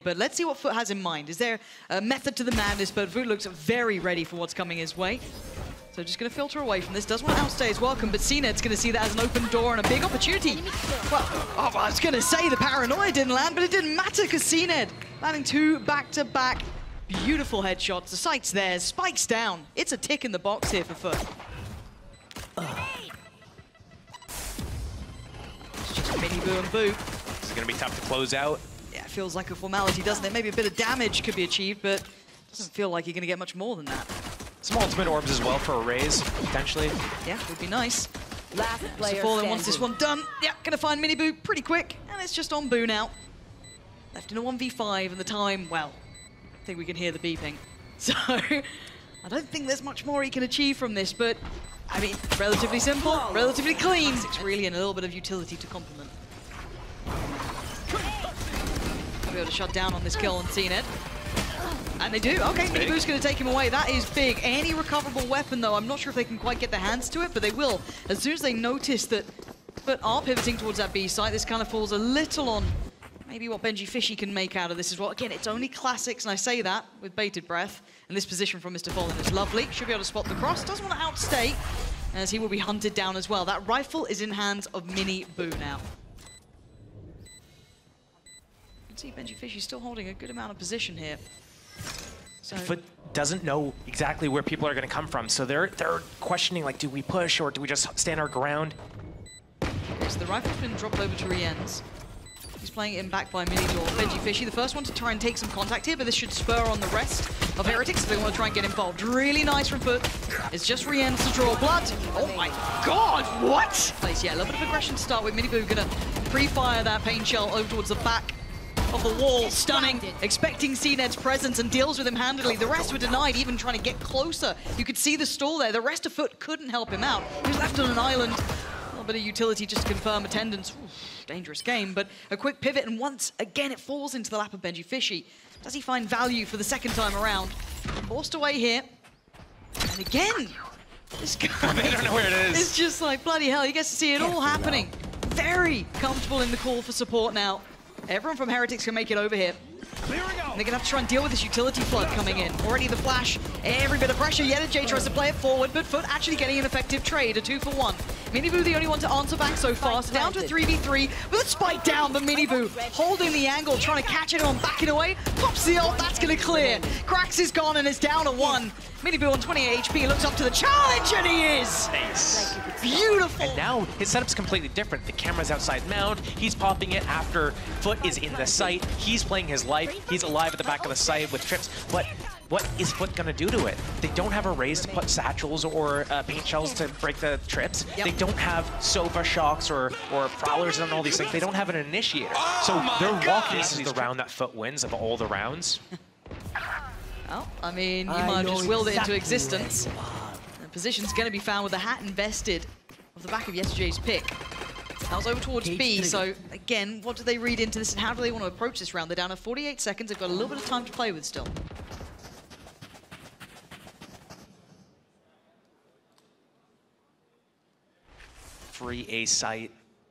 But let's see what FUT has in mind. Is there a method to the madness? But FUT looks very ready for what's coming his way. So just going to filter away from this. Does want to outstay his welcome, but cNed's going to see that as an open door and a big opportunity. Well, I was going to say the paranoia didn't land, but it didn't matter because cNed landing two back-to-back beautiful headshots. The sight's there, spikes down. It's a tick in the box here for FUT. It's just MiniBoo and Boo. This is going to be tough to close out. Yeah, it feels like a formality, doesn't it? Maybe a bit of damage could be achieved, but it doesn't feel like you're going to get much more than that. Some ultimate orbs as well for a raise, potentially. Yeah, would be nice. Last player FalLen wants this one done. Yeah, going to find MiniBoo pretty quick, and it's just on Boo now. Left in a 1v5, and the time, well, I think we can hear the beeping. So, I don't think there's much more he can achieve from this, but, I mean, relatively simple, relatively clean. It's really in a little bit of utility to complement. Be able to shut down on this kill on cNed. And they do. Okay, MiniBoo's going to take him away. That is big. Any recoverable weapon, though, I'm not sure if they can quite get their hands to it, but they will. As soon as they notice that FUT are pivoting towards that B site, this kind of falls a little on maybe what benjyfishy can make out of this as well. Again, it's only classics, and I say that with bated breath. And this position from MrFaliN is lovely. Should be able to spot the cross. Doesn't want to outstay, as he will be hunted down as well. That rifle is in hands of MiniBoo now. See benjyfishy still holding a good amount of position here. So FUT doesn't know exactly where people are going to come from, so they're questioning, like, do we push or do we just stand our ground? So the rifle's been dropped over to RieNs. He's playing it in back by MiniBoo. benjyfishy, the first one to try and take some contact here, but this should spur on the rest of Heretics if they want to try and get involved. Really nice from FUT. It's just RieNs to draw blood. Oh my god, what? Yeah, a little bit of aggression to start with. MiniBoo gonna pre-fire that pain shell over towards the back of the wall, stunning, expecting cNed's presence and deals with him handily. The rest were denied, even trying to get closer. You could see the stall there. The rest of FUT couldn't help him out. He was left on an island. A little bit of utility just to confirm attendance. Oof, dangerous game, but a quick pivot, and once again it falls into the lap of benjyfishy. Does he find value for the second time around? Forced away here. And again, this guy, I don't know where it is. It's just like, bloody hell, he gets to see it all happening. Very comfortable in the call for support now. Everyone from Heretics can make it over here. And they're going to have to try and deal with this utility flood coming in. Already the flash, every bit of pressure. yetujey tries to play it forward, but FUT actually getting an effective trade, a 2-for-1. MiniBoo the only one to answer back so far. So down to a 3v3 with a spike down, but MiniBoo holding the angle, trying to catch it on, backing away. Pops the ult, that's going to clear. qRaxs is gone and is down to 1. MiniBoo on 28 HP, looks up to the challenge, and he is! Nice. Beautiful! And now his setup's completely different. The camera's outside mount, he's popping it after FUT is in the site. He's playing his life, he's alive at the back of the site with trips, but what is FUT gonna do to it? They don't have a raise to put satchels or paint shells to break the trips. Yep. They don't have Sova shocks or prowlers and all these things. They don't have an initiator. So they're walking. This is the round that FUT wins of all the rounds. Well, I mean, you might have just willed it into existence. The position's going to be found with the hat invested off the back of yetujey's pick. That was over towards B, so again, what do they read into this and how do they want to approach this round? They're down to 48 seconds, they've got a little bit of time to play with still. Free A site.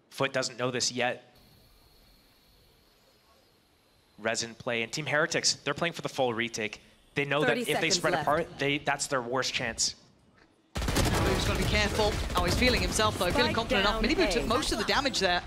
FUT doesn't know this yet. Resin play, and Team Heretics, they're playing for the full retake. They know that if they spread apart, that's their worst chance. Boo's got to be careful. Oh, he's feeling himself though, feeling confident enough. MiniBoo took most of the damage there.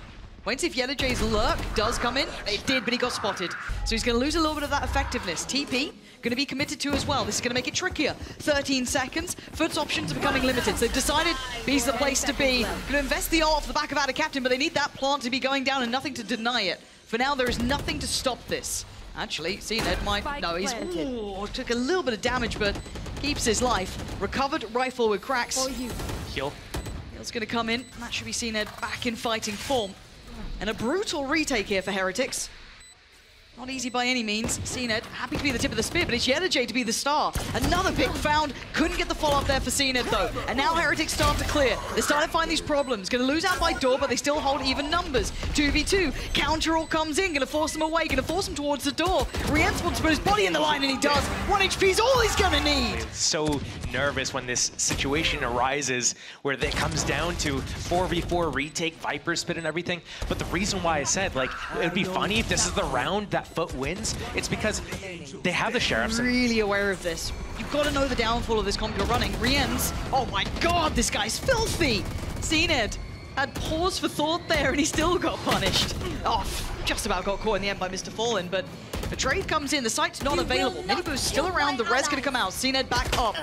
Wait to see if yetujey's lurk does come in. It did, but he got spotted. So he's going to lose a little bit of that effectiveness. TP, going to be committed to as well. This is going to make it trickier. 13 seconds. FUT's options are becoming limited. So they've decided B's the place to be. Going to invest the ult off the back of AtaKaptan, but they need that plant to be going down and nothing to deny it. For now, there is nothing to stop this. Actually, cNed might... No, he's... Ooh, took a little bit of damage, but keeps his life. Recovered rifle with qRaxs. Heal. Heal's going to come in. That should be cNed back in fighting form. And a brutal retake here for Heretics. Not easy by any means. cNed happy to be the tip of the spear, but it's yetujey to be the star. Another pick found. Couldn't get the follow-up there for cNed, though. And now Heretics start to clear. They're starting to find these problems. Going to lose out by door, but they still hold even numbers. 2v2. Counter all comes in. Going to force them away. Going to force them towards the door. RieNs wants to put his body in the line, and he does. 1 HP is all he's going to need. So nervous when this situation arises where it comes down to 4v4 retake, Viper spit and everything. But the reason why I said, like, it would be funny if this is the round that that FUT wins, it's because they have the sheriffs. Really aware of this. You've got to know the downfall of this comp you're running. RieNs, oh my god, this guy's filthy! cNed had pause for thought there and he still got punished. Oh, just about got caught in the end by MrFaliN, but the trade comes in, the site's not available. MiniBoo's still around, the res gonna come out. cNed back up.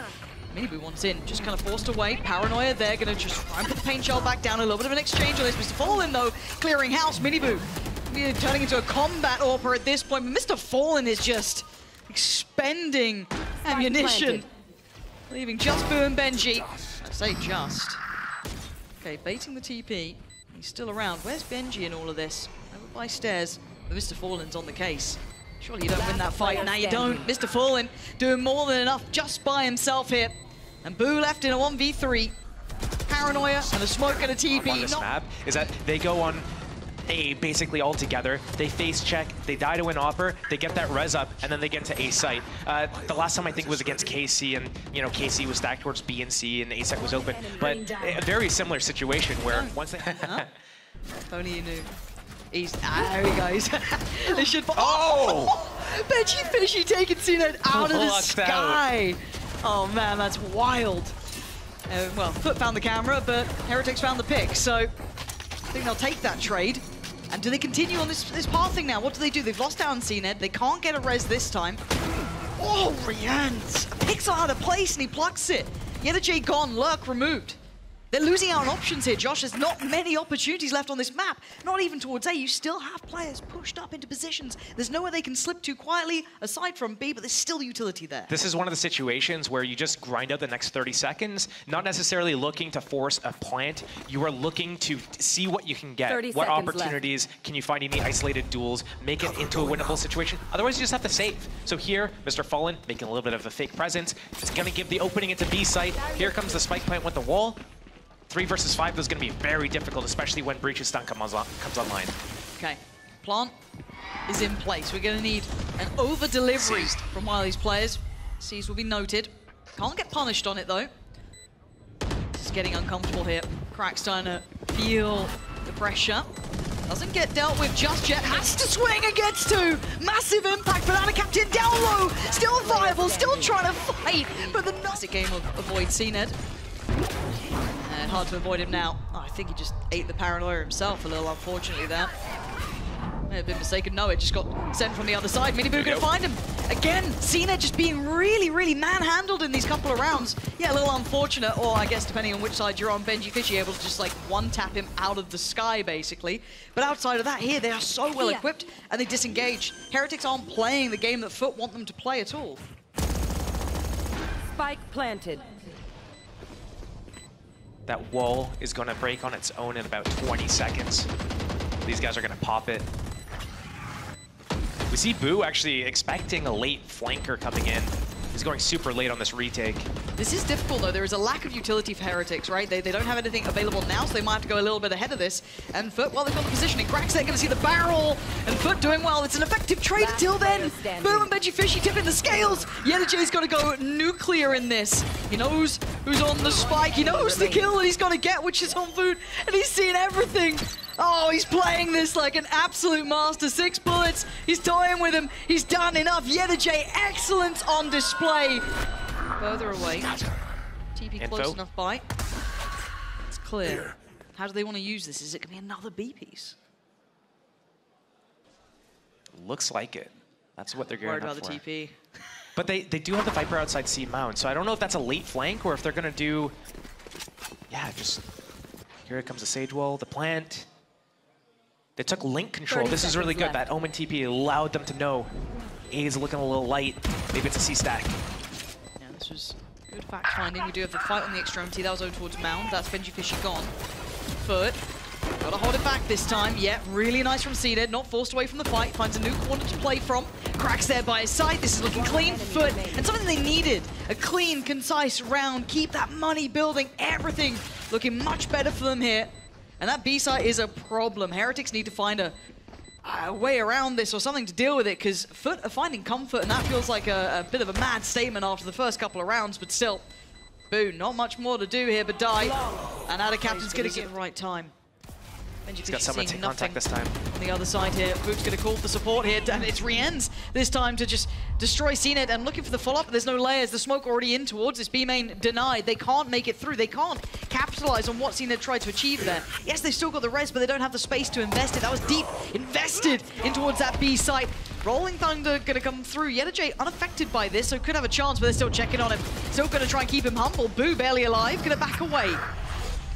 MiniBoo wants in, just kind of forced away. Paranoia there, gonna just try and put the paint shell back down. A little bit of an exchange on this. MrFaliN though, clearing house. MiniBoo turning into a combat AWPer at this point. But MrFaliN is just expending ammunition. Leaving just Boo and Benji. I say just. Okay, baiting the TP. He's still around. Where's Benji in all of this? Over by stairs. But MrFaliN's on the case. Surely you don't win that fight. Now you don't. MrFaliN doing more than enough just by himself here. And Boo left in a 1v3. Paranoia and a smoke and a TP. On this map is that they go on A basically all together. They face check, they die to an AWPer, they get that res up, and then they get to A site. The last time I think was against KC, and you know KC was stacked towards B and C, and A site was open. But a very similar situation where once they if only you knew. There he goes. They should. Oh! benjyfishy taking cNed out of the sky. Oh man, that's wild. Well, FUT found the camera, but Heretics found the pick, so I think they'll take that trade. And do they continue on this pathing now? What do? They've lost out on cNed. They can't get a res this time. Oh, RieNs! Pexa out of place and he plucks it. yetujey gone, lurk removed. They're losing out on options here, Josh. There's not many opportunities left on this map. Not even towards A. You still have players pushed up into positions. There's nowhere they can slip to quietly, aside from B, but there's still utility there. This is one of the situations where you just grind out the next 30 seconds, not necessarily looking to force a plant. You are looking to see what you can get. What opportunities can you find in the isolated duels, make it into a winnable situation. Otherwise, you just have to save. So here, MrFaliN making a little bit of a fake presence. It's going to give the opening into B site. Here comes the spike plant with the wall. 3 versus 5 is going to be very difficult, especially when Breach's stun comes online. Okay, plant is in place. We're going to need an over-delivery from one of these players. Seize will be noted. Can't get punished on it, though. This is getting uncomfortable here. qRaxs trying to feel the pressure. Doesn't get dealt with just yet. Has to swing and gets to. Massive impact, but AtaKaptan down low. Still viable, still trying to fight. But the classic game of avoid cNed. Hard to avoid him now. Oh, I think he just ate the paranoia himself a little, unfortunately, there. May have been mistaken. No, it just got sent from the other side. MiniBoo gonna find him. Again, cNed just being really, really manhandled in these couple of rounds. Yeah, a little unfortunate, or I guess depending on which side you're on, benjyfishy able to just like one-tap him out of the sky, basically. But outside of that, here, they are so well equipped, and they disengage. Heretics aren't playing the game that FUT want them to play at all. Spike planted. That wall is going to break on its own in about 20 seconds. These guys are going to pop it. We see Boo actually expecting a late flanker coming in. He's going super late on this retake. This is difficult, though. There is a lack of utility for Heretics, right? They don't have anything available now, so they might have to go a little bit ahead of this. And FUT, well, they've got the positioning. qRaxs, they're going to see the barrel. And FUT doing well. It's an effective trade until then. Boom and benjyfishy tipping the scales. yetujey's got to go nuclear in this. He knows who's on the spike. He knows the kill that he's got to get, which is on food. And he's seeing everything. Oh, he's playing this like an absolute master. 6 bullets. He's toying with him. He's done enough. yetujey, excellence on display. Further away. TP close enough by. It's clear. How do they want to use this? Is it going to be another B piece? Looks like it. That's what they're going Worried up about for. the TP. But they do have the Viper outside C mount, so I don't know if that's a late flank or if they're going to do... Yeah, just... Here comes the Sage Wall, the plant. They took link control. This is really good. That Omen TP allowed them to know A is looking a little light. Maybe it's a C stack. Yeah, this was good fact finding. We do have the fight on the extremity. That was over towards Mound. That's benjyfishy gone. FUT. Gotta hold it back this time. Yeah, really nice from cNed. Not forced away from the fight. Finds a new corner to play from. qRaxs there by his side. This is looking clean. FUT. And something they needed. A clean, concise round. Keep that money building. Everything looking much better for them here. And that B site is a problem. Heretics need to find a way around this or something to deal with it, because FUT are finding comfort, and that feels like a bit of a mad statement after the first couple of rounds, but still, Boo, not much more to do here but die. And AtaKaptan's going to get the right time. He's got someone to take contact this time. On the other side here, Boot's going to call for support here, and it's RieNs this time to just destroy cNed, and looking for the follow-up, but there's no layers. The smoke already in towards this. B main denied. They can't make it through. They can't capitalize on what cNed tried to achieve there. Yes, they've still got the res, but they don't have the space to invest it. That was deep invested in towards that B site. Rolling Thunder going to come through. yetujey unaffected by this, so could have a chance, but they're still checking on him. Still going to try and keep him humble. Boo barely alive, going to back away.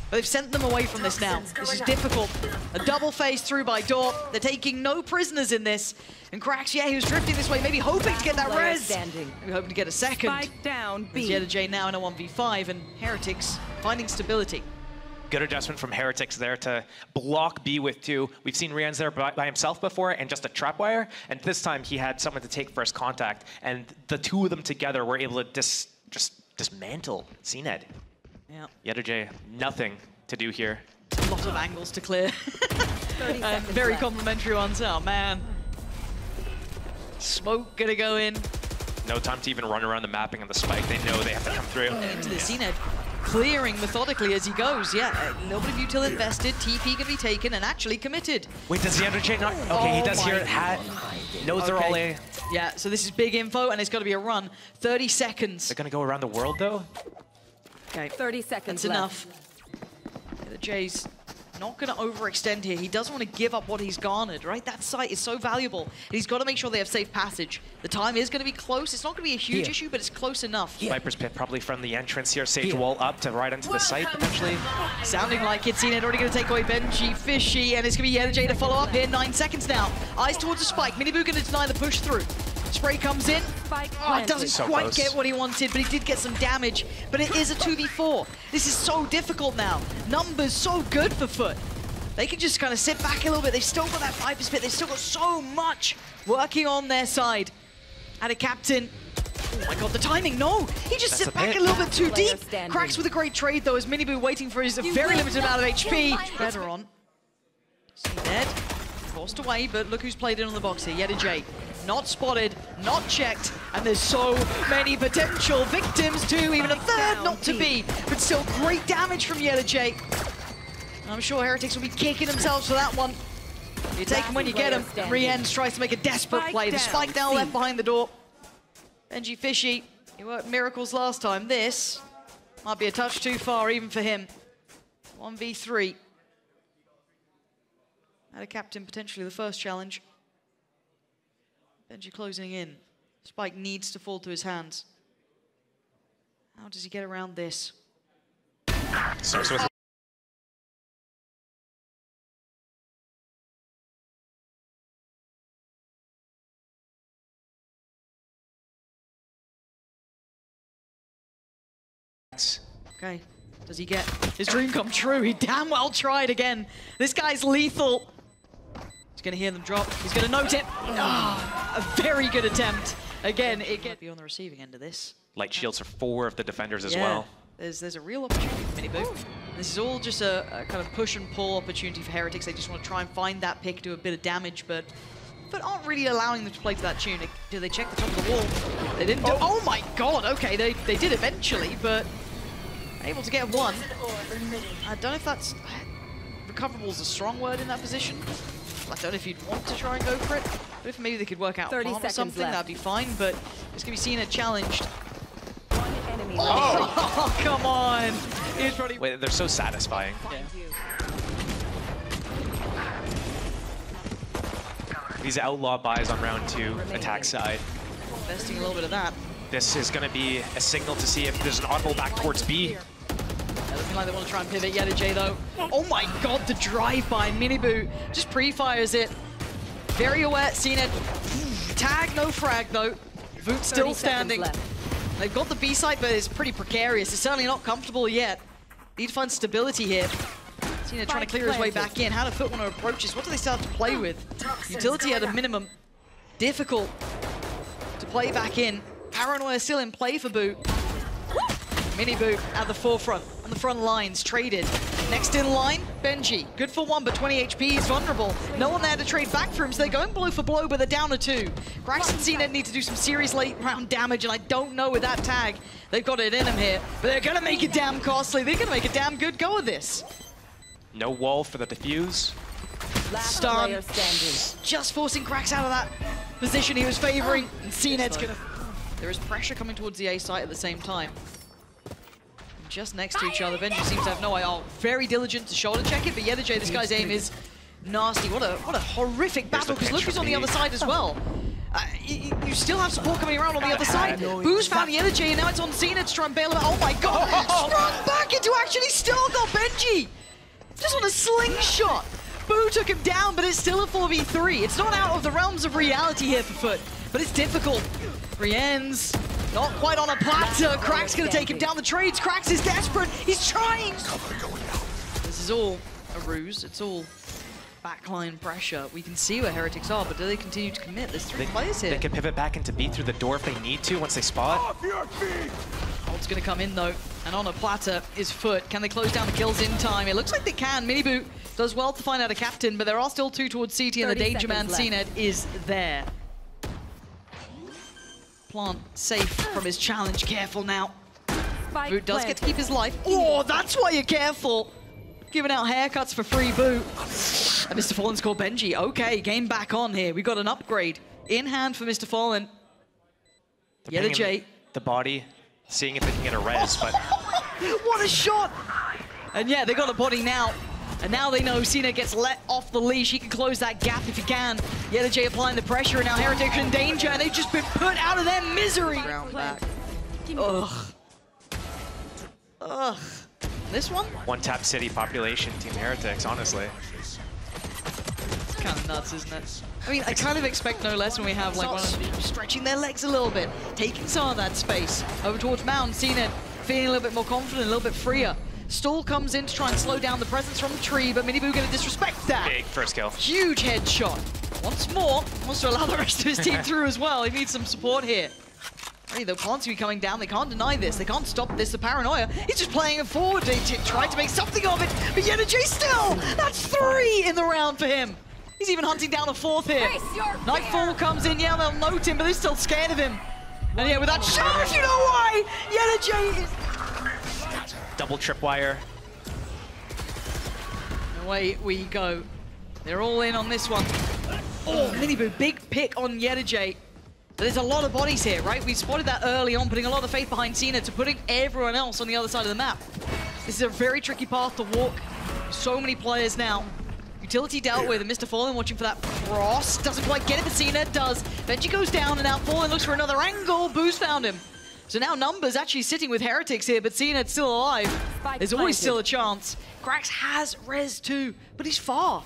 But they've sent them away from this now. This is difficult. A double phase through by Door. They're taking no prisoners in this. And qRaxs, yeah, he was drifting this way, maybe hoping to get that res. Maybe hoping to get a second. Spike down, B. yetujey now in a 1v5, and Heretics finding stability. Good adjustment from Heretics there to block B with 2. We've seen RieNs there by himself before and just a trapwire. And this time he had someone to take first contact. And the two of them together were able to just dismantle cNed. Yeah. yetujey, nothing to do here. A lot of angles to clear. And very complimentary ones. Oh, man. Smoke gonna go in. No time to even run around the mapping and the spike. They know they have to come through. Into the cNed, clearing methodically as he goes. Yeah, a little bit of util invested. TP can be taken and actually committed. Wait, does the yetujey not? Okay, he does hear it. Knows they're all A. Yeah, so this is big info, and it's got to be a run. 30 seconds. They're gonna go around the world though. Okay, 30 seconds that's enough. yetujey's not going to overextend here. He doesn't want to give up what he's garnered, right? That site is so valuable. He's got to make sure they have safe passage. The time is going to be close. It's not going to be a huge issue, but it's close enough. Viper's Pit probably from the entrance here. Sage wall up to right into the site, potentially. Sounding like it's cNed already going to take away benjyfishy, and it's going to be yetujey to follow up here. 9 seconds now. Eyes towards the spike. MiniBoo going to deny the push through. Spray comes in. Oh, it doesn't quite get what he wanted, but he did get some damage. But it is a 2v4. This is so difficult now. Numbers so good for FUT. They can just kind of sit back a little bit. They've still got that Viper's Pit. They've still got so much working on their side. AtaKaptan. Oh my god, the timing, no! He just sit back a little bit too deep. qRaxs with a great trade though, as MiniBoo waiting for his very limited amount of HP. Better on. cNed forced away, but look who's played in on the box here. yetujey. Not spotted, not checked, and there's so many potential victims too, even a third not to be, but still great damage from yetujey. I'm sure Heretics will be kicking themselves for that one. You take them when you get them. RieNs tries to make a desperate play. The spike now left behind the door. benjyfishy, he worked miracles last time. This might be a touch too far even for him. 1v3. AtaKaptan potentially the first challenge. Benji closing in. Spike needs to fall to his hands. How does he get around this? Okay, does he get his dream come true? He damn well tried again. This guy's lethal. He's gonna hear them drop. He's gonna note it. Oh, a very good attempt. Again, it gets be on the receiving end of this. Light shields for 4 of the defenders as well. There's a real opportunity for MiniBoo. This is all just a kind of push and pull opportunity for Heretics. They just want to try and find that pick, do a bit of damage, but aren't really allowing them to play to that tune. Do they check the top of the wall? They didn't do. Oh my god, okay, they did eventually, but able to get one. I don't know if that's... recoverable is a strong word in that position. I don't know if you'd want to try and go for it, but if maybe they could work out a plan or something, that'd be fine, but it's going to be cNed challenged. Oh, come on! Wait, they're so satisfying. Yeah. These outlaw buys on round 2, attack side. Investing a little bit of that. This is going to be a signal to see if there's an audible back towards B. Yeah, looking like they want to try and pivot yetujey though. Oh my god, the drive-by MiniBoo just pre-fires it. Very aware, cNed. Tag, no frag though. Voot still standing. They've got the B site, but it's pretty precarious. It's certainly not comfortable yet. Need to find stability here. cNed trying to clear his way back in. How do FUT want to approach this? What do they start to play with? Utility at a minimum. Difficult to play back in. Paranoia still in play for Boo. MiniBoo at the forefront, on the front lines, traded. Next in line, Benji. Good for 1, but 20 HP, he's vulnerable. No one there to trade back for him, so they're going blow for blow, but they're down to 2. qRaxs and cNed need to do some serious late round damage, and I don't know with that tag, they've got it in them here, but they're gonna make it damn costly. They're gonna make a damn good go of this. No wall for the defuse. Stun. Just forcing qRaxs out of that position he was favoring. And cNed's gonna... There is pressure coming towards the A site at the same time. Just next to each other. benjy seems to have no eye. Oh, very diligent to shoulder check it, but yetujey, this guy's aim is nasty. What a horrific battle, because look who's on the other side as well. You still have support coming around on the other side. Bo's found yetujey, and now it's on cNed to try and bail him out. Oh my god! Sprung back into actually still got benjy! Just on a slingshot! Bo took him down, but it's still a 4v3. It's not out of the realms of reality here for FUT, but it's difficult. RieNs, not quite on a platter. qRaxs gonna take him down the trades. qRaxs is desperate. He's trying! This is all a ruse. It's all backline pressure. We can see where Heretics are, but do they continue to commit? There's 3 players here. They can pivot back into B through the door if they need to once they spot. Ult's gonna come in though, and on a platter is FUT. Can they close down the kills in time? It looks like they can. MiniBoo does well to find out a captain, but there are still 2 towards CT, and the danger man cNed is there. Plant safe from his challenge. Careful now. Boot does get to keep his life. Oh, that's why you're careful. Giving out haircuts for free, Bo. And MrFaliN scored benjy. Okay, game back on here. We got an upgrade in hand for MrFaliN. yetujey. The body, seeing if they can get a res, but... What a shot! And yeah, they got a body now. And now they know cNed gets let off the leash. He can close that gap if he can. yetujey applying the pressure, and now Heretics in danger, and they've just been put out of their misery. Round back. Ugh. Ugh. This one? One-tap city population, Team Heretics, honestly. It's kind of nuts, isn't it? I mean, I kind of expect no less when we have like one of them stretching their legs a little bit, taking some of that space over towards Mound. cNed feeling a little bit more confident, a little bit freer. Stall comes in to try and slow down the presence from the tree, but MiniBoo gonna disrespect that. Big first kill. Huge headshot. Once more, wants to allow the rest of his team through as well. He needs some support here. The plants be coming down. They can't deny this. They can't stop this. The paranoia. He's just playing it forward. They tried to make something of it, but yetujey still. That's 3 in the round for him. He's even hunting down a 4th here. Nightfall comes in. Yeah, they'll note him, but they're still scared of him. And yeah, with that charge, you know why? yetujey is... Double tripwire. Away we go. They're all in on this one. Oh, MiniBoo, big pick on yetujey. There's a lot of bodies here, right? We spotted that early on, putting a lot of faith behind cNed to putting everyone else on the other side of the map. This is a very tricky path to walk. So many players now. Utility dealt with, and MrFaliN watching for that cross. Doesn't quite get it, but cNed does. benjy goes down, and now FaliN looks for another angle. Bo's found him. So now Numbers actually sitting with Heretics here, but cNed's still alive. There's always still a chance. qRaxs has res too, but he's far.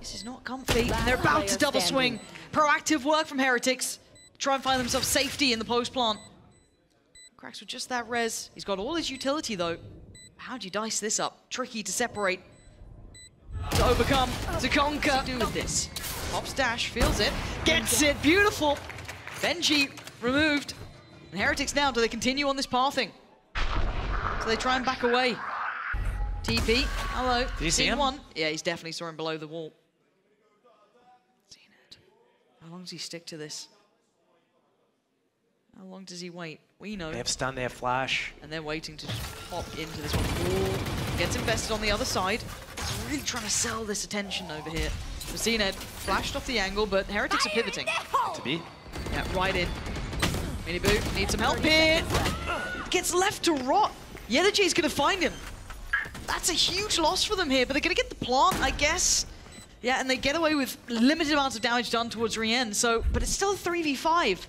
This is not comfy. And they're about to double swing. Proactive work from Heretics. Try and find themselves safety in the post plant. qRaxs with just that res. He's got all his utility though. How do you dice this up? Tricky to separate. To overcome, to conquer. What's he do with this? Pops dash, feels it, gets it, beautiful. benjy removed. And Heretics now, do they continue on this pathing? So they try and back away. TP, hello. Did you see him? One. Yeah, he's definitely saw him below the wall. cNed. How long does he stick to this? How long does he wait? We know. They have stun, they have flash. And they're waiting to just pop into this one. Ooh, gets invested on the other side. He's really trying to sell this attention over here. So cNed flashed off the angle, but Heretics are pivoting. To be. Yeah, right in. MiniBoo needs some help here. Gets left to rot. yetujey's gonna find him. That's a huge loss for them here, but they're gonna get the plant, I guess. Yeah, and they get away with limited amounts of damage done towards RieNs, so, but it's still a 3v5.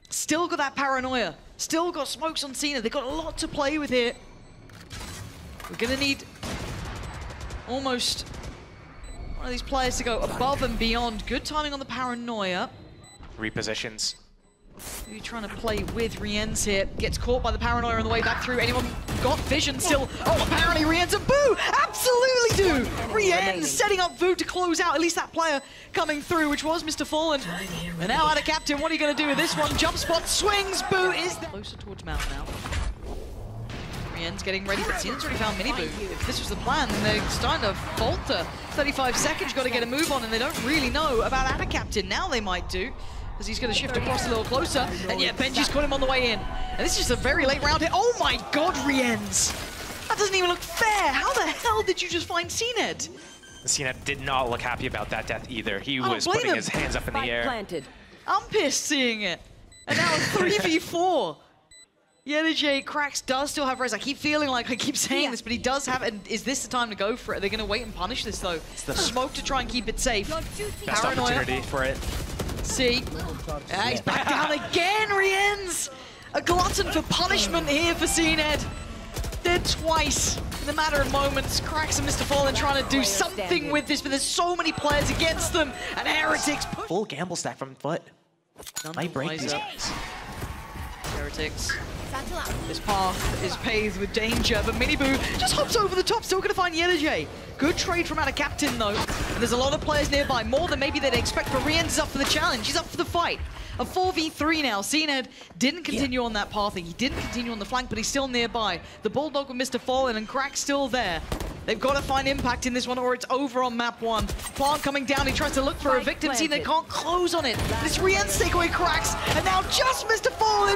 Still got that paranoia. Still got smokes on cNed. They've got a lot to play with here. We're gonna need almost one of these players to go above and beyond. Good timing on the paranoia. Repositions. Who are you trying to play with? RieNs here. Gets caught by the paranoia on the way back through. Anyone got vision still? Oh, apparently RieNs and Bo absolutely do! RieNs setting up Bo to close out at least that player coming through, which was MrFaliN. And now AtaKaptan, what are you going to do with this one? Jump spot, swings, Bo is closer towards Mount now. RieNs getting ready, but cNed's already found MiniBoo. If this was the plan, then they're starting to falter. 35 seconds, got to get a move on, and they don't really know about AtaKaptan. Now they might do, as he's going to shift across a little closer. And yeah, benjy's caught him on the way in. And this is just a very late round here. Oh my god, RieNs! That doesn't even look fair. How the hell did you just find cNed? cNed did not look happy about that death either. He don't was blame putting him. his hands up in the air. Planted. I'm pissed seeing it. And now it's 3v4. yetujey, qRaxs does still have res. I keep feeling like I keep saying this, but he does have it. And is this the time to go for it? Are they going to wait and punish this, though? The smoke to try and keep it safe. Best opportunity for it. See? He's back down again, RieNs! A glutton for punishment here for cNed. Dead twice in a matter of moments. qRaxs and MrFaliN trying to do something with this, but there's so many players against them. And Heretics push. Full gamble stack from FUT. Might break these guys. Heretics. This path is paved with danger, but MiniBoo just hops over the top, still gonna find yetujey. Good trade from AtaKaptan though. And there's a lot of players nearby, more than maybe they'd expect, but RieNs is up for the challenge. He's up for the fight. A 4v3 now. cNed didn't continue on that path. He didn't continue on the flank, but he's still nearby. The Bulldog with MrFaliN and qRaxs still there. They've got to find impact in this one or it's over on map 1. Plant coming down, he tries to look for a victim. cNed can't close on it. This RieNs take away qRaxs, and now just MrFaliN.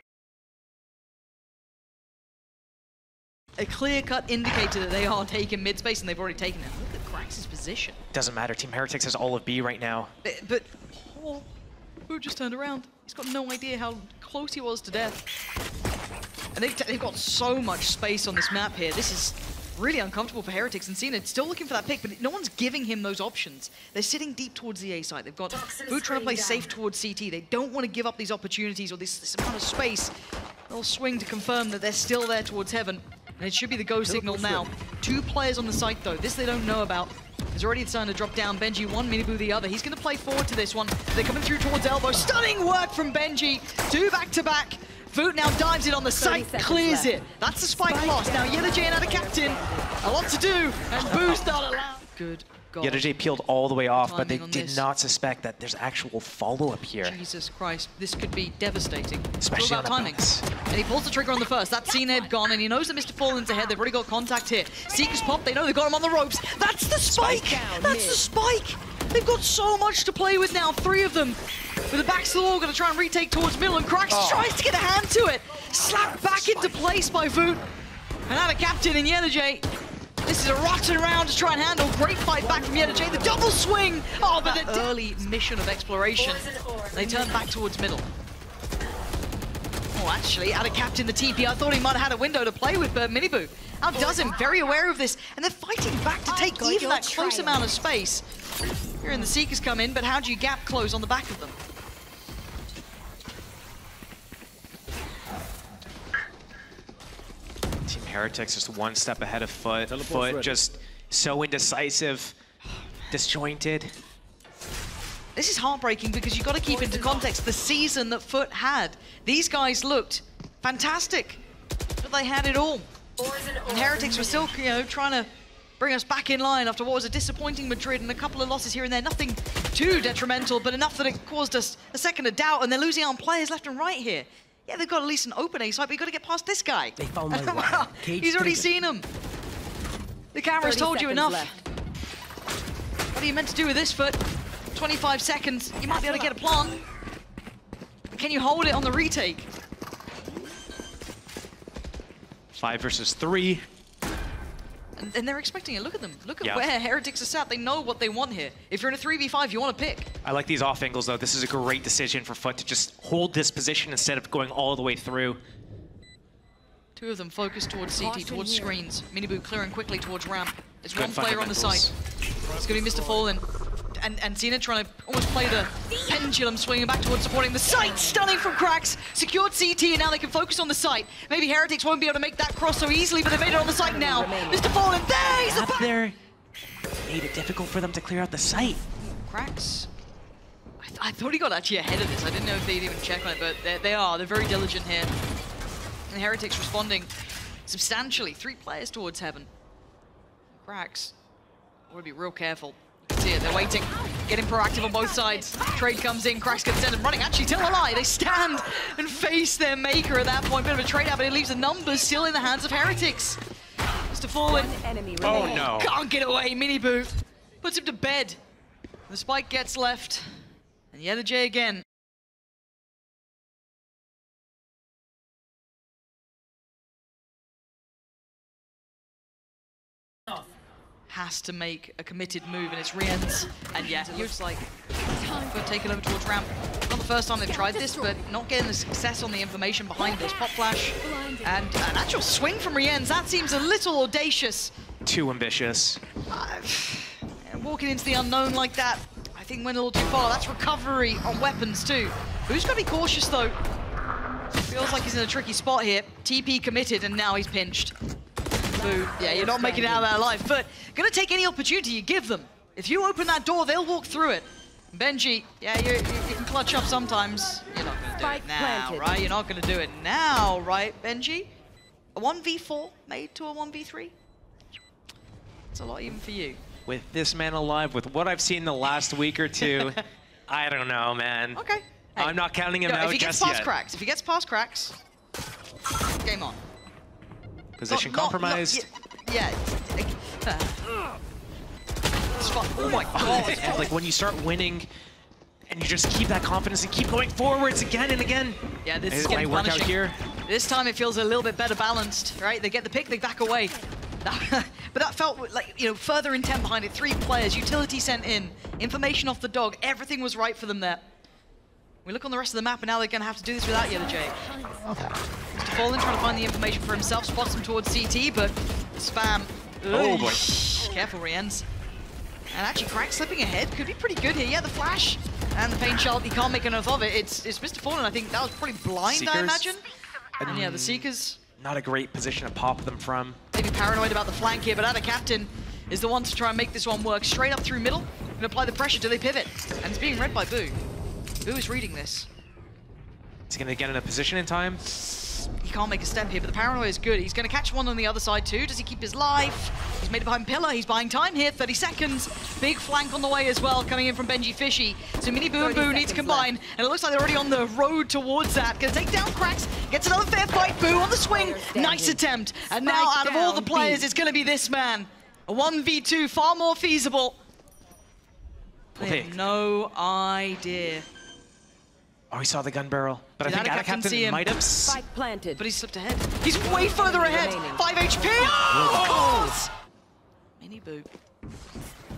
A clear-cut indicator that they are taking mid-space, and they've already taken it. Look at qRaxs' position. Doesn't matter. Team Heretics has all of B right now. But Bo just turned around. He's got no idea how close he was to death. And they've got so much space on this map here. This is really uncomfortable for Heretics, and cNed still looking for that pick, but no one's giving him those options. They're sitting deep towards the A side. They've got Bo trying to play safe towards CT. They don't want to give up these opportunities or this amount of space. They'll swing to confirm that they're still there towards heaven. And it should be the go signal now. 2 players on the site though. This they don't know about. He's already starting to drop down. Benji one, MiniBoo the other. He's going to play forward to this one. They're coming through towards elbow. Stunning work from Benji. 2 back-to-back. FUT now dives in on the site, clears it. That's the spike loss. Now yetujey and AtaKaptan, a lot to do, and Boo's not allowed. Good God. yetujey peeled all the way off, but they Timing on did this. not suspect that there's actual follow-up here. Jesus Christ, this could be devastating. Especially It's all on about a timing. bonus. And he pulls the trigger on the first. That's cNed gone, and he knows that MrFaliN's ahead. They've already got contact here. Seekers pop, they know they've got him on the ropes. That's the spike! That's the spike! They've got so much to play with now, 3 of them. With the backs to the wall, gonna try and retake towards middle, and qRaxs tries to get a hand to it. Slapped back into place by FUT. And AtaKaptan and yetujey. This is a rotten round to try and handle. Great fight back from yetujey. The double swing! Oh, but the early mission of exploration. They turn back towards middle. Oh, actually, AtaKaptan, the TP, I thought he might have had a window to play with, but MiniBoo outdoes him, very aware of this. And they're fighting back to take even that close amount of space. Here and the Seekers come in, but how do you gap close on the back of them? Team Heretics just 1 step ahead of FUT. FUT just so indecisive, disjointed. This is heartbreaking because you've got to keep into context the season that FUT had. These guys looked fantastic, but they had it all. And Heretics were still, trying to bring us back in line after what was a disappointing Madrid and a couple of losses here and there. Nothing too detrimental, but enough that it caused us a second of doubt, and they're losing out on players left and right here. Yeah, they've got at least an open A site, but you've got to get past this guy. They found my Wow, he's already seen him. The camera's told you enough. What are you meant to do with this, FUT? 25 seconds, you might be able to get a plant. Can you hold it on the retake? 5 versus 3. And they're expecting it. Look at them. Look at Yeah. where Heretics are sat. They know what they want here. If you're in a 3v5, you want to pick. I like these off angles though. This is a great decision for FUT to just hold this position instead of going all the way through. 2 of them focus towards CT, towards screens. MiniBoo clearing quickly towards ramp. There's Good 1 player on the fundamentals. site. It's going to be MrFaliN. And cNed trying to almost play the pendulum, swinging back towards supporting the site. Stunning from qRaxs. Secured CT, and now they can focus on the site. Maybe Heretics won't be able to make that cross so easily, but they made it on the site now. MrFaliN, there! He's the Up back! there made it difficult for them to clear out the site. qRaxs. I thought he got actually ahead of this. I didn't know if they'd even check on it, but they are. They're very diligent here. And Heretics responding substantially. 3 players towards heaven. qRaxs. Want to be real careful. You can see it. They're waiting. Getting proactive on both sides. Trade comes in. qRaxs gets sent and running. Actually, tell a lie. They stand and face their maker at that point. Bit of a trade out, but it leaves the numbers still in the hands of Heretics. MrFaliN. Oh no. Can't get away. MiniBoo puts him to bed. The spike gets left. And yetujey again. has to make a committed move, and it's RieNs. And yeah, it looks like they'll take it over towards ramp. Not the first time they've tried this, but not getting the success on the information behind this. Pop flash and an actual swing from RieNs. That seems a little audacious. Too ambitious. Walking into the unknown like that, I think went a little too far. That's recovery on weapons too. Who's got to be cautious though? Feels like he's in a tricky spot here. TP committed, and now he's pinched. Boo. Yeah, you're not making it out of that alive, but gonna take any opportunity you give them. If you open that door, they'll walk through it. Benji, yeah, you can clutch up sometimes. You're not gonna do it now, right? You're not gonna do it now, right, Benji? A 1v4 made to a 1v3? It's a lot even for you. With this man alive, with what I've seen the last week or two, I don't know, man. Okay. Hey, I'm not counting him out just yet. If he gets past crax, game on. Position compromised. Yeah. Oh my god. And like when you start winning and you just keep that confidence and keep going forwards again and again. Yeah, this is getting punishing. Out here. This time it feels a little bit better balanced, right? They get the pick, they back away. But that felt like, you know, further intent behind it. 3 players, utility sent in, information off the dog, everything was right for them there. We look on the rest of the map, and now they're going to have to do this without yetujey. MrFaliN trying to find the information for himself, spots him towards CT, but spam. Oh boy. Careful, RieNs. And actually, qRaxs slipping ahead could be pretty good here. Yeah, the flash and the pain child, he can't make enough of it. It's MrFaliN, I think that was pretty blind, Seekers. I imagine. And yeah, the Seekers. Not a great position to pop them from. Maybe paranoid about the flank here, but AtaKaptan is the one to try and make this one work. Straight up through middle, and apply the pressure. Do they pivot? And it's being read by Boo. Boo is reading this. He's going to get in a position in time. He can't make a step here, but the paranoia is good. He's going to catch one on the other side too. Does he keep his life? He's made it behind pillar. He's buying time here. 30 seconds. Big flank on the way as well, coming in from benjyfishy. So MiniBoo and Boo need to combine, and it looks like they're already on the road towards that. Going to take down qRaxs. Gets another fair fight. Boo on the swing. Nice attempt. And now out of all the players, it's going to be this man. A 1v2, far more feasible. They have no idea. Oh, he saw the gun barrel. But I think AtaKaptan might have... Spike planted. But he's slipped ahead. He's way further ahead. 5 HP. Oh! MiniBoo.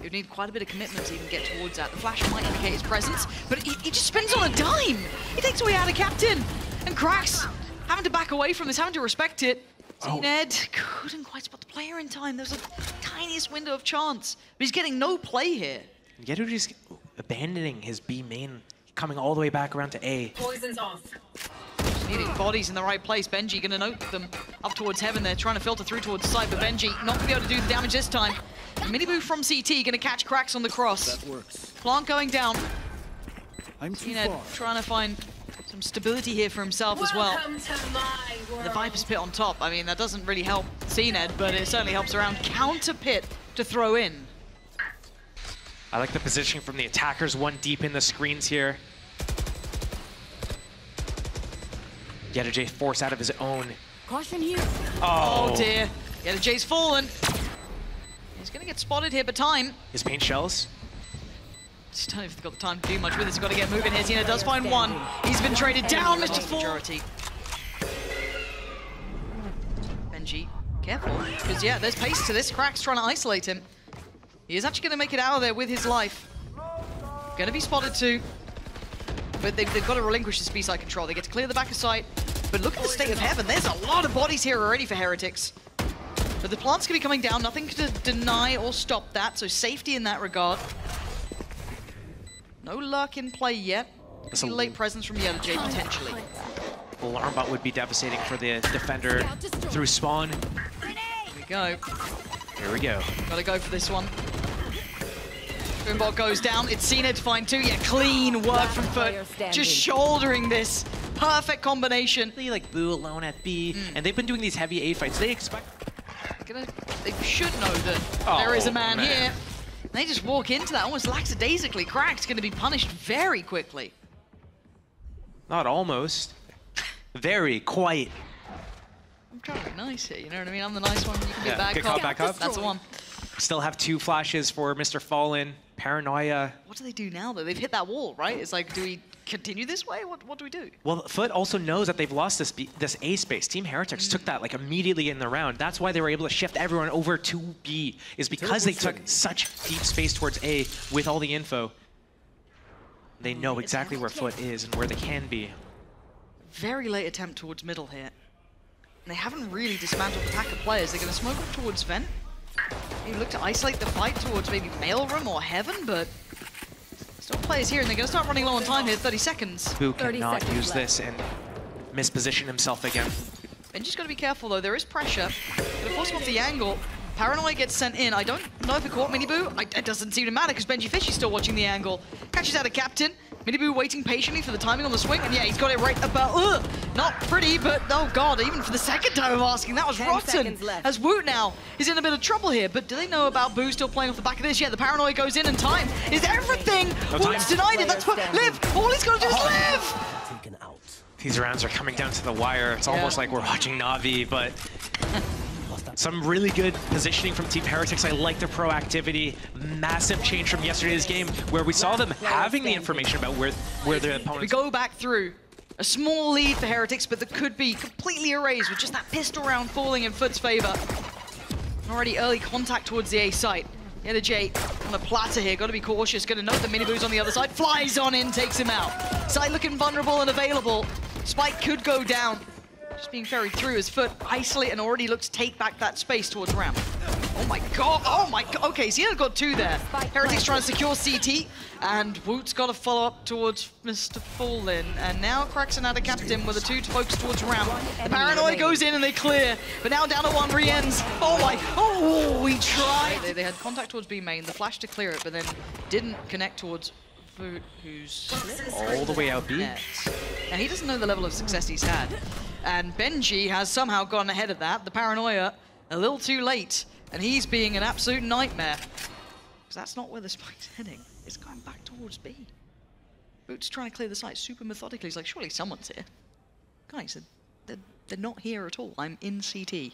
You need quite a bit of commitment to even get towards that. The flash might indicate his presence, but he just spins on a dime. He takes away AtaKaptan. And qRaxs having to back away from this, having to respect it. cNed couldn't quite spot the player in time. There was a tiniest window of chance. But he's getting no play here. Yetujey's abandoning his B main, coming all the way back around to A. Poison's off. Just needing bodies in the right place. Benji going to note them up towards heaven. They're trying to filter through towards the side, but Benji not going to be able to do the damage this time. MiniBoo from CT going to catch qRaxs on the cross. That works. Plant going down. I'm too cNed far. trying to find some stability here for himself as well. The Viper's Pit on top. I mean, that doesn't really help cNed, but it certainly helps around. Counter Pit to throw in. I like the positioning from the attackers, one deep in the screens here. yetujey forced out of his own. Caution here. Oh dear. yetujey's fallen. He's going to get spotted here, but time. His paint shells. Just don't know if they've got the time to do much with it. He's got to get moving here. cNed does find one. He's been traded down, MrFaliN. Benji, careful. Because, yeah, there's pace to this. qRaxs trying to isolate him. He is actually going to make it out of there with his life. Going to be spotted too. But they've got to relinquish the speed side control. They get to clear the back of sight. But look at the state of heaven. There's a lot of bodies here already for Heretics. But the plant's going to be coming down. Nothing to deny or stop that. So safety in that regard. No luck in play yet. That's a late presence from yetujey, potentially. Alarm bot would be devastating for the defender through spawn. Here we go. Here we go. Gotta go for this one. Boombot goes down. It's cNed to find 2. Yeah, clean work from FUT. Just shouldering this. Perfect combination. They like Boo alone at B, and they've been doing these heavy A fights. They expect... They should know that there is a man here. They just walk into that almost lackadaisically. qRaxs going to be punished very quickly. Not almost. Very, quite. I'm trying to be nice here, you know what I mean? I'm the nice one. You can be a bad pick cop. up, back up. That's the one. Still have 2 flashes for MrFaliN. Paranoia. What do they do now, though? They've hit that wall, right? It's like, do we continue this way? What do we do? Well, FUT also knows that they've lost this A space. Team Heretics took that like immediately in the round. That's why they were able to shift everyone over to B, is because they took such deep space towards A with all the info. They know exactly where FUT is and where they can be. Very late attempt towards middle here. And they haven't really dismantled the pack of players. They're going to smoke up towards Vent. Maybe look to isolate the fight towards maybe Mailroom or Heaven, but still players here, and they're going to start running low on time here, 30 seconds. Boo cannot use this and misposition himself again. Benji's got to be careful, though. There is pressure. Going to force him off the angle. Paranoia gets sent in. I don't know if it caught MiniBoo. It doesn't seem to matter because benjyfishy's still watching the angle. Catches out AtaKaptan. MiniBoo waiting patiently for the timing on the swing, and yeah, he's got it right about, not pretty, but oh god, even for the second time of asking, that was rotten. As Woot now is in a bit of trouble here, but do they know about Boo still playing off the back of this? Yeah, the Paranoia goes in, and time is everything. Woot's denied it. That's what live. All he's got to do is live. These rounds are coming down to the wire. It's almost like we're watching Na'Vi, but some really good positioning from Team Heretics. I like their proactivity. Massive change from yesterday's game where we saw them having the information about where their opponents... We go back through. A small lead for Heretics, but that could be completely erased with just that pistol round falling in FUT's favor. Already early contact towards the A site. yetujey on the platter here, got to be cautious. Going to note the MiniBoo's on the other side. Flies on in, takes him out. Side looking vulnerable and available. Spike could go down. Just being ferried through as FUT isolate and already looks to take back that space towards ramp. Oh my god, oh my god. Okay, cNed got 2 there. Heretics trying to secure CT, and Woot's got to follow up towards MrFaliN. And now qRaxs and AtaKaptan with the 2 to focus towards ramp. The Paranoia goes in and they clear, but now down to 1 RieNs. Oh my, oh, we tried. They had contact towards B main, the flash to clear it, but then didn't connect towards Woot, who's all the way out B. And he doesn't know the level of success he's had. And Benji has somehow gone ahead of that. The Paranoia a little too late, and he's being an absolute nightmare. Because that's not where the spike's heading. It's going back towards B. Boot's trying to clear the site super methodically. He's like, surely someone's here. Guys, they're not here at all. I'm in CT.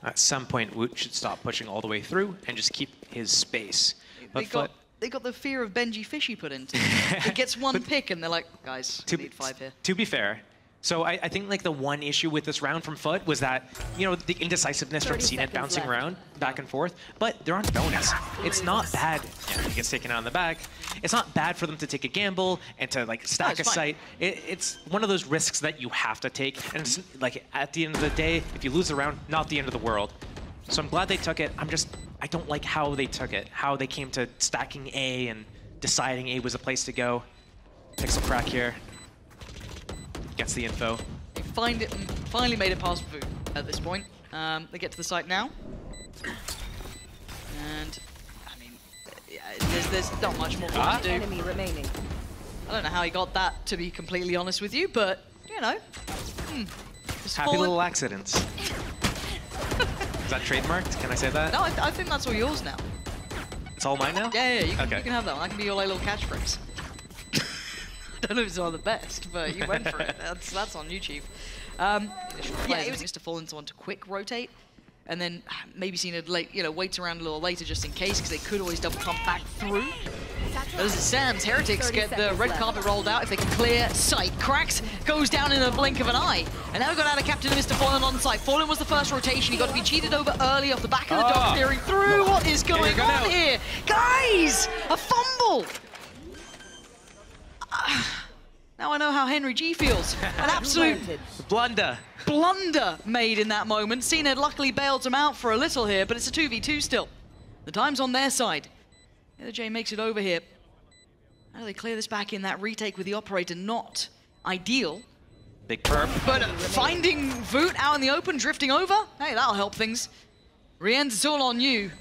At some point, Woot should stop pushing all the way through and just keep his space. But they got the fear of benjyfishy put into it. He gets 1 pick and they're like, guys, we need 5 here. To be fair, so I think like the one issue with this round from FUT was that, you know, the indecisiveness from cNed bouncing around back and forth, but they're on bonus. It's not bad. Yeah, he gets taken out in the back. It's not bad for them to take a gamble and to like stack a site. It's one of those risks that you have to take. And it's, like at the end of the day, if you lose the round, not the end of the world. So I'm glad they took it. I don't like how they took it, how they came to stacking A and deciding A was the place to go. Pixel crack here. Gets the info. They find it and finally made it past Voot at this point. They get to the site now. And, I mean, yeah, there's not much more to do. Enemy remaining. I don't know how he got that, to be completely honest with you, but, you know. Happy little accidents. Is that trademarked? Can I say that? No, I think that's all yours now. It's all mine now? Yeah, you can have that one. That can be your little catchphrase. I don't know if it's one of the best, but you went for it. That's on YouTube. Yeah, it was MrFaliN's one to quick rotate, and then maybe cNed late, waits around a little later just in case, because they could always double pump back through. But as it stands, Heretics get the red carpet rolled out if they can clear sight. qRaxs goes down in a blink of an eye. And now we've got AtaKaptan and MrFaliN on site. FaliN was the first rotation. He got to be cheated over early off the back of the dog steering through. What is going on here? Guys, a fumble! Now I know how Henry G feels. An absolute blunder made in that moment. cNed luckily bailed him out for a little here, but it's a 2v2 still. The time's on their side. yetujey makes it over here. How do they clear this back in? That retake with the operator, not ideal. Big perp. But finding Voot out in the open, drifting over, hey, that'll help things. RieNs, it's all on you.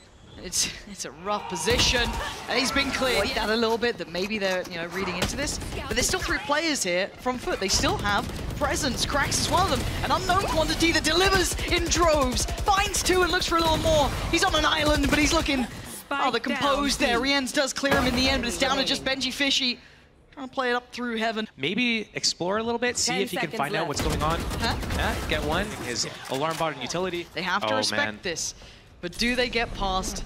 It's a rough position, and he's been cleared down a little bit that maybe they're reading into this. But there's still 3 players here from FUT. They still have presence. qRaxs is one of them. An unknown quantity that delivers in droves. Finds 2 and looks for a little more. He's on an island, but he's looking rather composed there. RieNs does clear him in the end, but it's down to just benjyfishy. Trying to play it up through heaven. Maybe explore a little bit, see if you can find out what's going on. Huh? Yeah, get one. His alarm bot and utility. They have to respect this. But do they get past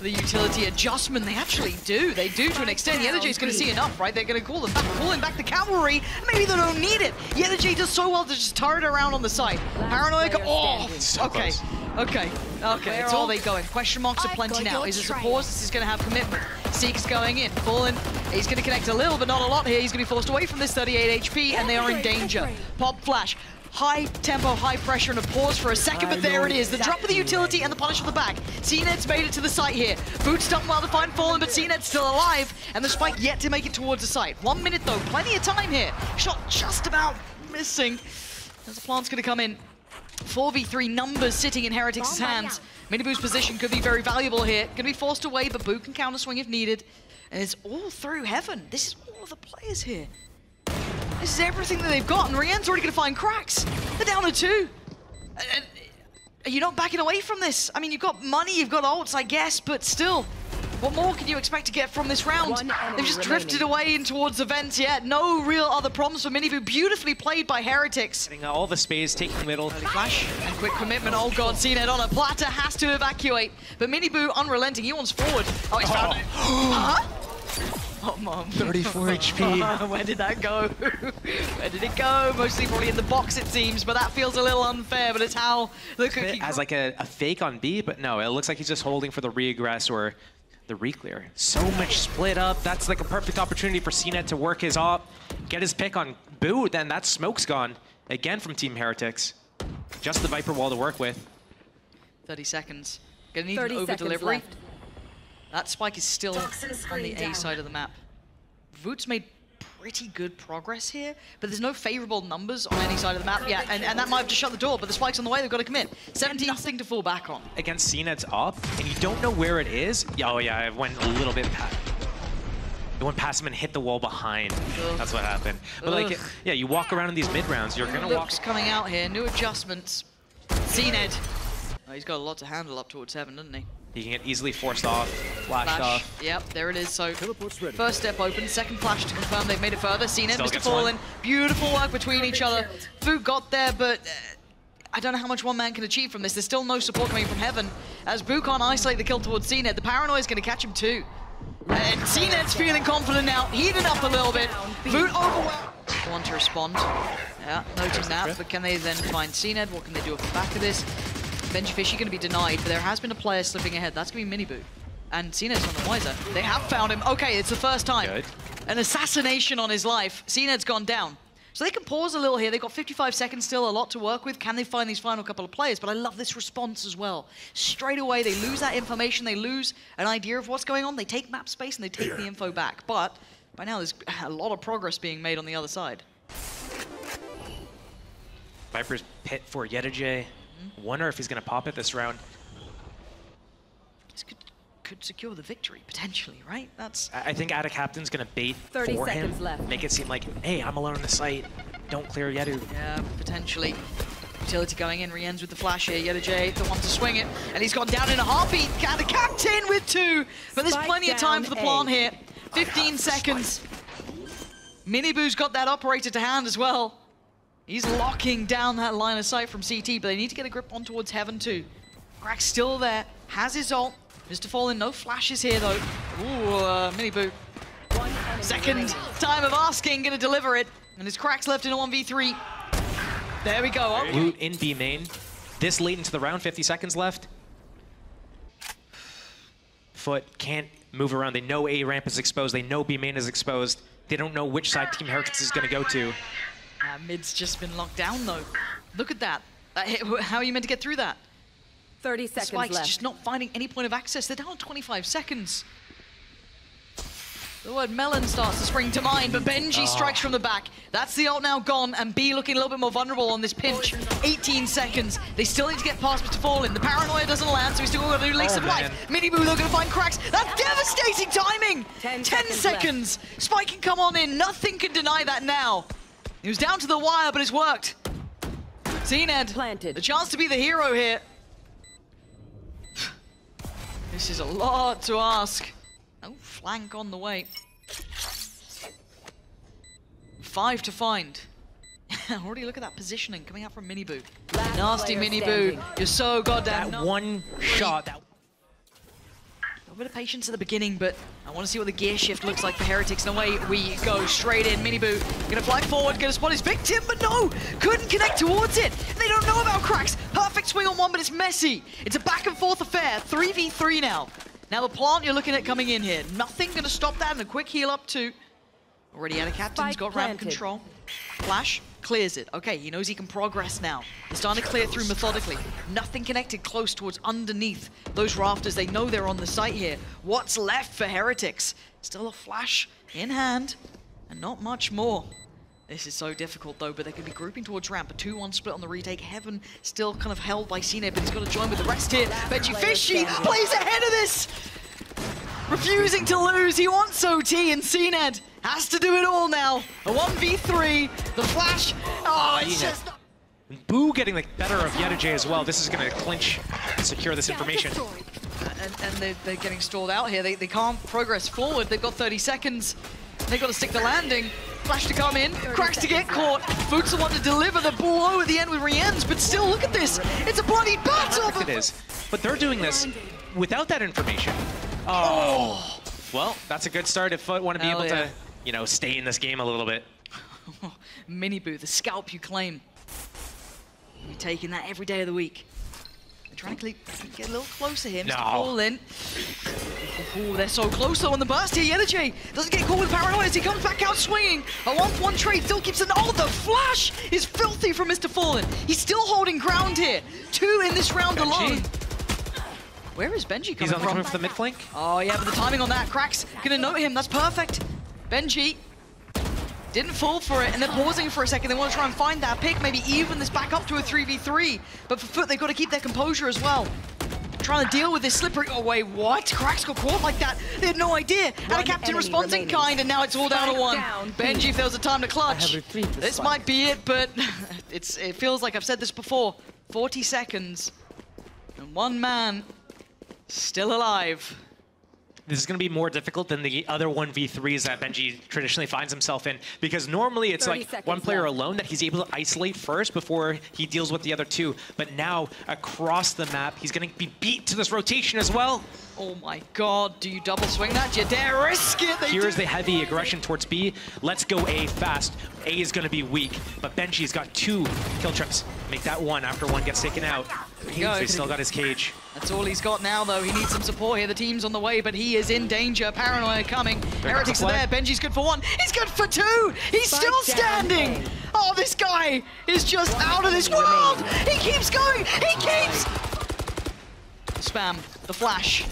the utility adjustment? They actually do. They do to an extent. yetujey's going to see enough, right? They're going to call them back, pulling back the cavalry. Maybe they don't need it. yetujey does so well to just turret around on the side. Paranoia. Oh, So okay. close. Okay. It's all they going. Question marks are plenty now. Is this a pause? This is going to have commitment. Seek's going in. Fallen. He's going to connect a little, but not a lot here. He's going to be forced away from this 38 HP, and they are in danger. Pop flash. High tempo, high pressure, and a pause for a second, but there it is. The drop of the utility and the punish on the back. cNed's made it to the site here. Boot's done well to find Fallen, but cNed's still alive, and the spike yet to make it towards the site. 1 minute though, plenty of time here. Shot just about missing. As the plant's gonna come in. 4v3 numbers sitting in Heretics' hands. MiniBoo's position could be very valuable here. Gonna be forced away, but Boo can counter swing if needed. And it's all through heaven. This is all of the players here. This is everything that they've got, and RieNs already going to find qRaxs. They're down to 2. And you're not backing away from this. I mean, you've got money, you've got ults, I guess, but still, what more can you expect to get from this round? They've just drifted away in towards the vents yet. No real other problems for MiniBoo. Beautifully played by Heretics. Getting all the space, taking middle. Early flash and quick commitment. Oh god, cNed on a platter, has to evacuate. But MiniBoo unrelenting, he wants forward. Oh, he's found it. Huh? Oh, mom. 34 HP. Where did that go? Where did it go? Mostly probably in the box, it seems, but that feels a little unfair, but it's how the cookie... As like a fake on B, but no, it looks like he's just holding for the regress or the reclear. So much split up. That's like a perfect opportunity for cNed to work his op, get his pick on Boo, then that smoke's gone. Again from Team Heretics. Just the Viper wall to work with. 30 seconds. Gonna need an over-delivery. That spike is still on the A side of the map. Voot's made pretty good progress here, but there's no favorable numbers on any side of the map yet, and that might have just shut the door, but the spike's on the way, they've got to commit. 17, nothing to fall back on. Against cNed's op, and you don't know where it is. Oh yeah, it went a little bit past. It went past him and hit the wall behind. Ugh. That's what happened. But like, yeah, you walk around in these mid rounds, you're gonna walk. Looks coming out here, new adjustments. cNed. Oh, he's got a lot to handle up towards heaven, doesn't he? He can get easily forced off, flashed off. Yep, there it is. So first step open, second flash to confirm they've made it further. cNed, Mr. Fallen, beautiful work between each other. Voot got there, but I don't know how much one man can achieve from this. There's still no support coming from heaven. As Boo can't isolate the kill towards cNed, the paranoia is going to catch him too. And cNed's feeling confident now, heated up a little bit. Voot overwhelmed. Want to respond. Yeah, noting that, but can they then find cNed? What can they do off the back of this? benjyfishy going to be denied, but there has been a player slipping ahead. That's going to be MiniBoo. And cNed's on the wiser. They have found him. Okay, it's the first time. Good. An assassination on his life. cNed's gone down. So they can pause a little here. They've got 55 seconds still, a lot to work with. Can they find these final couple of players? But I love this response as well. Straight away, they lose that information. They lose an idea of what's going on. They take map space and they take the info back. But by now, there's a lot of progress being made on the other side. Viper's pit for yetujey. Wonder if he's going to pop it this round. This could secure the victory, potentially, right? That's. I think AtaKaptan's going to bait 30 for him. seconds left. Make it seem like, hey, I'm alone on the site. Don't clear Yetu. Yeah, potentially. Utility going in, RieNs with the flash here. yetujey, the one to swing it. And he's gone down in a heartbeat. AtaKaptan with 2. But there's plenty of time for the plant here. 15 seconds. MiniBoo's got that operator to hand as well. He's locking down that line of sight from CT, but they need to get a grip on towards heaven too. qRaxs still there, has his ult. Mr. Fallen, no flashes here though. Ooh, MiniBoo. Second time of asking, gonna deliver it. And his qRaxs left in a 1v3. There we go. Oh. Loot in B main. This late into the round, 50 seconds left. FUT can't move around. They know A ramp is exposed. They know B main is exposed. They don't know which side Team Heretics is gonna go to. Mid's just been locked down though. Look at that. How are you meant to get through that? 30 seconds Spike's left. just not finding any point of access. They're down to 25 seconds. The word melon starts to spring to mind, but Benji strikes from the back. That's the ult now gone, and B looking a little bit more vulnerable on this pinch. 18 seconds. They still need to get past Mr. Fallen. The paranoia doesn't land, so he's still got a new lease of life. MiniBoo, they're gonna find qRaxs. That's devastating timing! 10 seconds. Spike can come on in. Nothing can deny that now. He was down to the wire, but it's worked. cNed, planted. The chance to be the hero here. This is a lot to ask. Oh, flank on the way. 5 to find. Already look at that positioning coming out from MiniBoo. Nasty MiniBoo. You're so goddamn... That one shot. A bit of patience at the beginning, but I want to see what the gear shift looks like for Heretics. And away we go, straight in. MiniBoo gonna fly forward, gonna spot his victim, but no! Couldn't connect towards it! They don't know about qRaxs! Perfect swing on one, but it's messy! It's a back and forth affair, 3v3 now. Now the plant you're looking at coming in here. Nothing gonna stop that, and a quick heal up too. Already AtaKaptan's got ramp control. Flash clears it. Okay, he knows he can progress now. He's starting to clear through methodically. Nothing connected close towards underneath those rafters. They know they're on the site here. What's left for Heretics? Still a flash in hand, and not much more. This is so difficult though, but they could be grouping towards ramp. A 2-1 split on the retake. Heaven still kind of held by cNed, but he's got to join with the rest here. benjyfishy plays ahead of this! Refusing to lose, he wants OT, and cNed has to do it all now. A 1v3, the flash, oh, it's just... Boo getting the better of yetujey as well. This is going to clinch and secure this information. And they're getting stalled out here. They can't progress forward. They've got 30 seconds. They've got to stick the landing. Flash to come in, qRaxs to get caught. FUT's the one to deliver the blow at the end with RieNs, but still, look at this. It's a bloody battle. It is, but they're doing this without that information. Oh. Well, that's a good start if FUT want to be able to, you know, stay in this game a little bit. MiniBoo, the scalp you claim. You'll be taking that every day of the week. They're trying to get a little closer here. Mr. FaliN. Oh, they're so close though on the burst here. yetujey doesn't get caught with paranoia as he comes back out swinging. A 1-1 trade still keeps an... Oh, the flash is filthy from Mr. FaliN. He's still holding ground here. 2 in this round alone. Where is Benji coming from? He's coming from the mid flank. Oh yeah, but the timing on that, qRaxs gonna note him. That's perfect. Benji didn't fall for it, and they're pausing for a second. They want to try and find that pick, maybe even this back up to a 3v3. But for FUT, they've got to keep their composure as well. Trying to deal with this slippery... Oh wait, what? qRaxs got caught like that. They had no idea. AtaKaptan responds in kind, and now it's all down to 1. Benji feels the time to clutch. This might be it, but it feels like I've said this before. 40 seconds, and 1 man still alive. This is going to be more difficult than the other 1v3s that Benji traditionally finds himself in, because normally it's like one player alone that he's able to isolate first before he deals with the other 2. But now, across the map, he's going to be beat to this rotation as well. Oh my god, do you double swing that? Do you dare risk it? Here's the heavy aggression towards B. Let's go A fast. A is going to be weak, but Benji's got 2 kill trips. Make that 1 after 1 gets taken out. He's still got his cage. That's all he's got now, though. He needs some support here. The team's on the way, but he is in danger. Paranoia coming. Heretics are there. Benji's good for 1. He's good for 2. He's still standing. Oh, this guy is just out of this world. He keeps going. He keeps... Spam. The flash.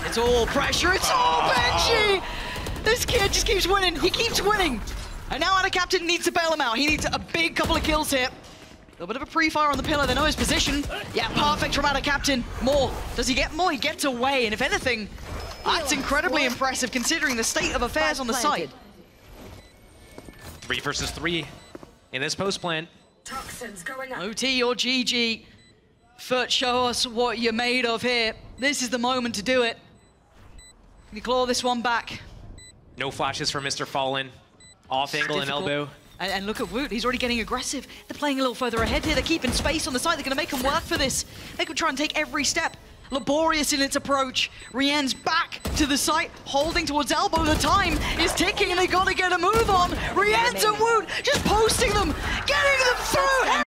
It's all pressure. It's all Benji. This kid just keeps winning. He keeps winning. And now AtaKaptan needs to bail him out. He needs a big couple of kills here. A little bit of a pre-fire on the pillar. They know his position. Yeah, perfect from AtaKaptan. More. Does he get more? He gets away. And if anything, that's incredibly impressive considering the state of affairs on the site. 3 versus 3 in this post plant. OT or GG. FUT, show us what you're made of here. This is the moment to do it. Can you claw this one back? No flashes for Mr. FaliN. Off angle and elbow. And look at Woot, he's already getting aggressive. They're playing a little further ahead here. They're keeping space on the side. They're going to make them work for this. They could try and take every step. Laborious in its approach. RieNs back to the site, holding towards elbow. The time is ticking and they got to get a move on. RieNs and Woot just posting them, getting them through.